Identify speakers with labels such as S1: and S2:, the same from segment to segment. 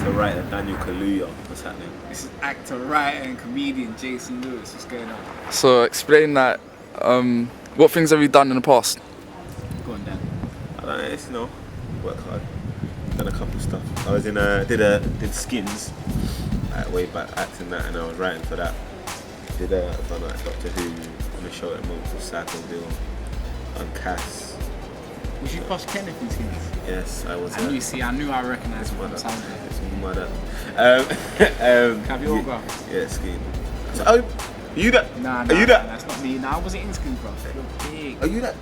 S1: actor, writer Daniel Kaluuya. What's happening?
S2: This is actor, writer, and comedian Jason Lewis. What's going on?
S3: So explain that. What things have you done in the past?
S2: Go on, Dan.
S1: I don't know, it's, work hard. Done a couple stuff. I was in did Skins way back, acting that, and I was writing for that. Done like Doctor Who on the show at the moment, Cycleville, on Cass.
S2: Was you Posh Kenneth in Skins?
S1: Yes, I was.
S2: I knew I recognised him from somewhere.
S1: It's mother.
S2: Have your autograph?
S1: Yeah, Skin. So, are you that?
S2: Nah,
S1: are you that?
S2: that's not me. Nah, I wasn't in Skins, bro. You're big.
S1: Are you that?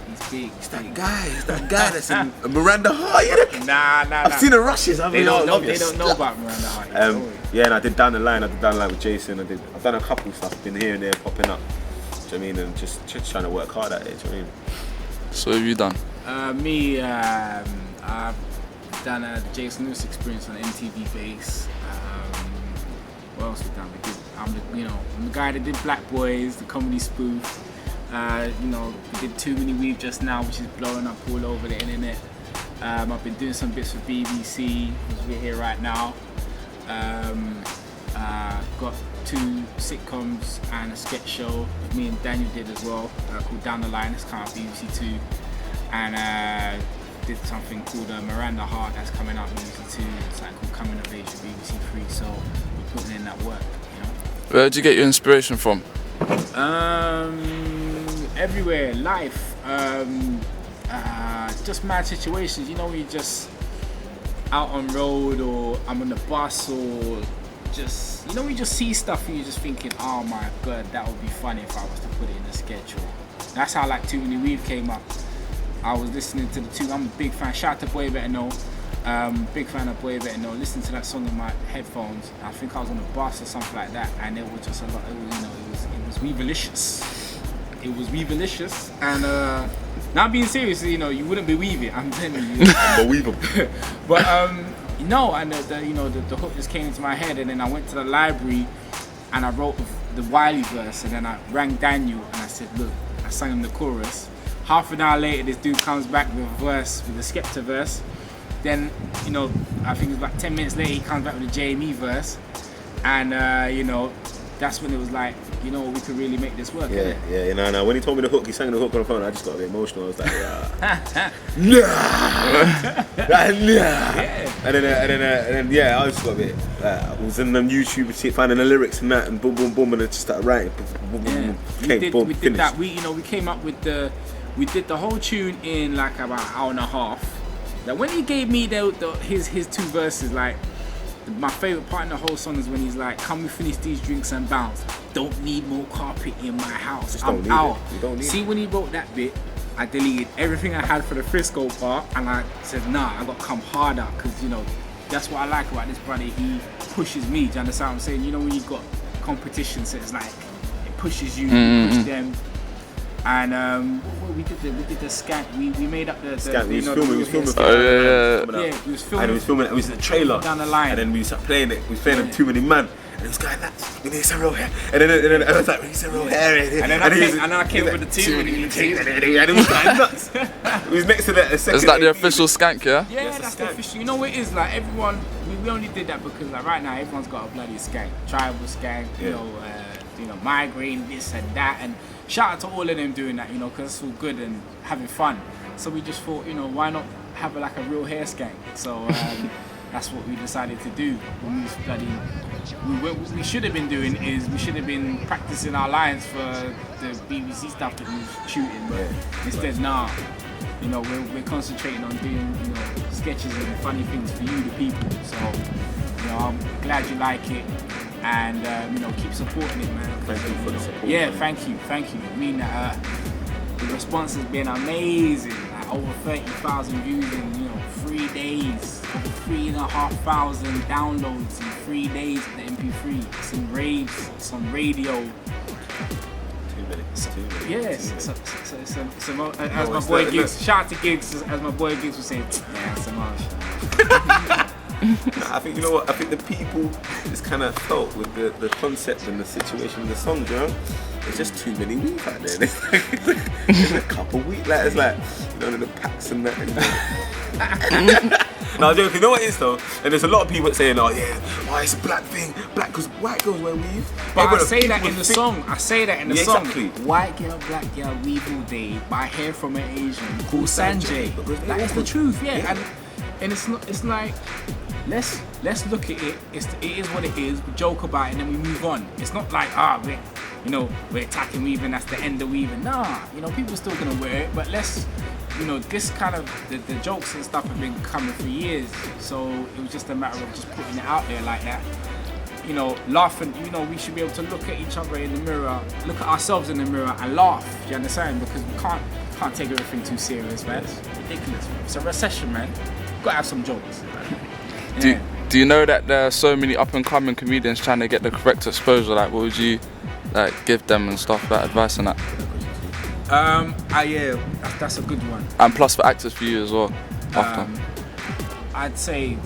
S2: He's big.
S1: It's that guy. It's that guy that's in Miranda Hart.
S2: Nah.
S1: I've seen the rushes.
S2: They don't know about Miranda Hart.
S1: Yeah, and I did Down the Line. With Jason. I've done a couple stuff. Been here and there, popping up. Do you know what I mean? And just trying to work hard at it. Do you know what I mean?
S3: So what have you done?
S2: I've done the Jason Lewis experience on MTV Base. What else we done? I'm the guy that did Black Boys, the comedy spoof. We did Too Many Weave just now, which is blowing up all over the internet. I've been doing some bits for BBC, because we're here right now. Got 2 sitcoms and a sketch show me and Daniel did as well, called Down the Line. It's kind of BBC 2, and did something called Miranda Hart that's coming out BBC 2. It's like called Coming of Age for BBC 3. So we're putting in that work,
S3: Where did you get your inspiration from?
S2: Everywhere, life, just mad situations. When you're just out on road, or I'm on the bus, or just we just see stuff and you're just thinking, oh my god, that would be funny if I was to put it in a sketch. Or that's how like Too Many Weave came up. I was listening to the two. I'm a big fan. Shout out to Boy Better Know. Big fan of Boy Better Know. Listening to that song in my headphones. I think I was on a bus or something like that, and it was just a lot. It was Weavelicious. It was Weavelicious, and not being serious, you wouldn't believe it. I'm telling you.
S1: Unbelievable.
S2: But and the hook just came into my head, and then I went to the library and I wrote the Wiley verse, and then I rang Daniel and I said, look, I sang him the chorus. Half an hour later, this dude comes back with a verse, with a Skepta verse. Then, I think it was about 10 minutes later, he comes back with a JME verse, and that's when it was like, we could really make this work.
S1: Yeah. When he told me the hook, he sang the hook on the phone, I just got a bit emotional. I was like, yeah. And then, I just got a bit. I was in YouTube, finding the lyrics and that, and boom, boom, boom, and then just started writing. Boom, boom, boom.
S2: We did that. We came up with we did the whole tune in like about an hour and a half. Now, when he gave me his 2 verses, like, my favourite part in the whole song is when he's like, "Come, we finish these drinks and bounce. Don't need more carpet in my house.
S1: Just
S2: I'm out." See, when he wrote that bit, I deleted everything I had for the Frisco part, and I said, "Nah, I got to come harder," because that's what I like about this brother. He pushes me. Do you understand what I'm saying? When you've got competition, so it's like it pushes you, you push them. And we did the skank. We made up the
S1: skank. We was filming.
S2: We was filming.
S1: And we was filming. It was the trailer.
S2: Down the line.
S1: And then we started playing it. We was playing them Too Many Man. And it was going nuts. We need some real hair. And then I was like, we need some real hair.
S2: And then I came with the Too Many.
S1: And it was going nuts. It was next to that.
S3: Is that the official skank? Yeah.
S2: Yeah, that's the official. You know what it is? Like everyone, we only did that because like right now everyone's got a bloody skank, tribal skank. Migraine, this and that, and shout out to all of them doing that, because it's all good and having fun. So we just thought, why not have a real hair skank? So that's what we decided to do when we was studying. What we should have been doing is we should have been practicing our lines for the BBC stuff that we was shooting, but instead, we're concentrating on doing sketches and funny things for you, the people. So I'm glad you like it. And keep supporting it, man.
S1: Thank you for the support.
S2: Yeah, thank you. I mean, the response has been amazing. Like over 30,000 views in 3 days, over 3,500 downloads in 3 days of the MP3. Some raves, some radio.
S1: 2 minutes.
S2: Yes. As my boy Giggs, shout out to Giggs, as my boy Giggs was saying, so much.
S1: I think I think the people just kind of felt with the concept and the situation of the song, there's just too many weeks out there. There's a couple weeks, it's like the packs and that. No, I'm joking. You know what it is though? And there's a lot of people saying, oh yeah, oh it's a black thing, black, because white girls wear weave.
S2: But I
S1: Everyone-
S2: say that
S1: people
S2: in the
S1: think-
S2: song. I say that in the
S1: Yeah,
S2: song.
S1: exactly.
S2: White girl, black girl, weave all day. Buy hair from an Asian. Cool Sanjay.
S1: Because they
S2: Like, it's
S1: all-
S2: the truth, yeah.
S1: Yeah.
S2: And it's not. It's like let's look at it. It is what it is. We joke about it and then we move on. It's not like we're attacking weaving. That's the end of weaving. Nah, people still gonna wear it, but let's. This kind of the jokes and stuff have been coming for years. So it was just a matter of just putting it out there like that. Laughing, we should be able to look at each other in the mirror, look at ourselves in the mirror and laugh, do you understand? Because we can't take everything too serious, man. It's ridiculous. It's a recession, man. Gotta have some jokes. Yeah.
S3: Do you know that there are so many up and coming comedians trying to get the correct exposure? Like, what would you give them and stuff, like advice on that?
S2: Yeah, that's a good one.
S3: And plus for actors for you as well. After.
S2: I'd say,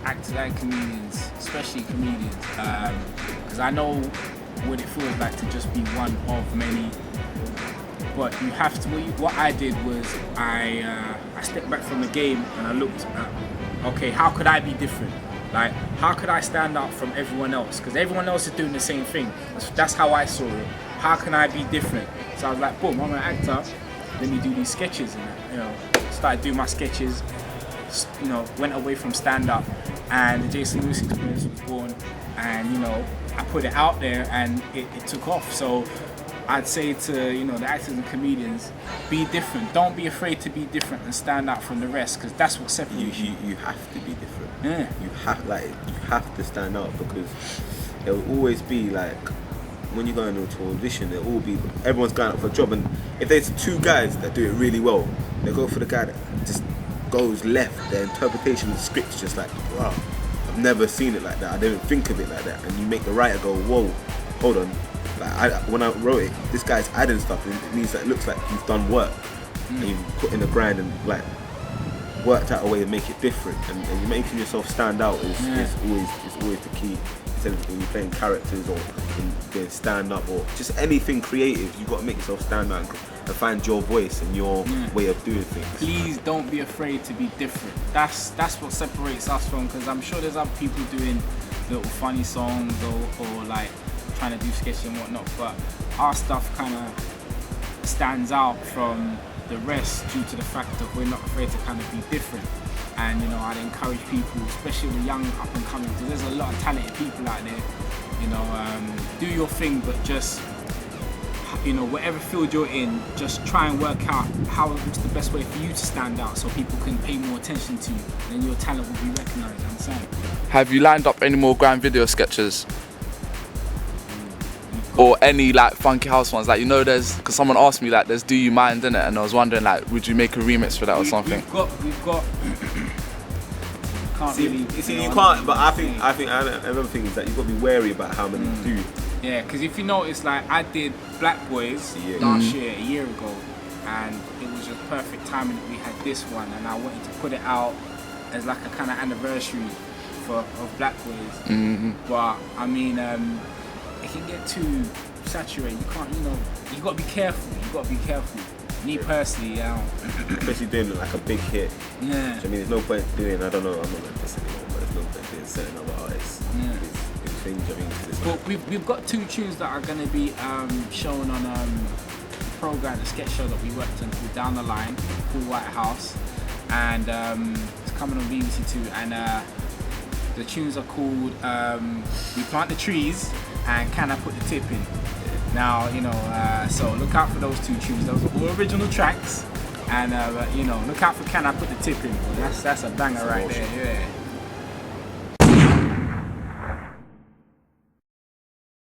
S2: actors and comedians, especially comedians, because I know what it feels like to just be one of many. But you have to. What I did was I stepped back from the game and I looked at, okay, how could I be different? Like, how could I stand out from everyone else? Because everyone else is doing the same thing. That's how I saw it. How can I be different? So I was like, boom, I'm an actor. Let me do these sketches and started doing my sketches. Went away from stand-up, and the Jason Lewis experience was born, and I put it out there and it took off. So I'd say to the actors and comedians, be different. Don't be afraid to be different and stand out from the rest, because that's what separates you.
S1: You have to be different.
S2: Yeah.
S1: You have to stand out, because it will always be like when you go into audition, it will be everyone's going up for a job, and if there's two guys that do it really well, they go for the guy that just goes left. Their interpretation of the script's just like, wow, I've never seen it like that. I didn't think of it like that. And you make the writer go, whoa, hold on. Like when I wrote it, this guy's adding stuff, and it means that it looks like you've done work, and you've put in the grind and like worked out a way to make it different, and you're making yourself stand out is always the key. When you're playing characters or in doing stand-up or just anything creative, you've got to make yourself stand out and find your voice and your way of doing things.
S2: Please don't be afraid to be different. That's what separates us from, because I'm sure there's other people doing little funny songs or like trying to do sketches and whatnot, but our stuff kind of stands out from the rest due to the fact that we're not afraid to kind of be different. And I'd encourage people, especially the young up and coming, because there's a lot of talented people out there. Do your thing, but just whatever field you're in, just try and work out what's the best way for you to stand out, so people can pay more attention to you, and your talent will be recognised. I'm saying.
S3: Have you lined up any more grand video sketches? Or any like funky house ones? Like there's, because someone asked me like there's Do You Mind in it, and I was wondering like would you make a remix for that or something?
S2: We've got. Can't really.
S1: You can't. But I think another thing is that you've got to be wary about how many you do.
S2: Yeah, because if you notice, like I did Black Boys last year, a year ago, and it was just perfect timing that we had this one, and I wanted to put it out as like a kind of anniversary of Black Boys.
S3: Mm-hmm.
S2: But I mean, it can get too saturated. You can't, you got to be careful. Me personally,
S1: Especially doing like a big hit.
S2: Yeah.
S1: I mean, there's no point doing, I don't know, I'm not like this anymore, but there's no point doing certain other artists.
S2: Yeah.
S1: These things, I mean, it's
S2: But we've got 2 tunes that are going to be shown on a program, the sketch show that we worked on called Down the Line, called White House, and it's coming on BBC 2, and the tunes are called We Plant the Trees and Can I Put the Tip In. Now, so look out for those 2 tunes. Those are all original tracks, and look out for Can I Put the Tip In. That's a banger right there. Yeah.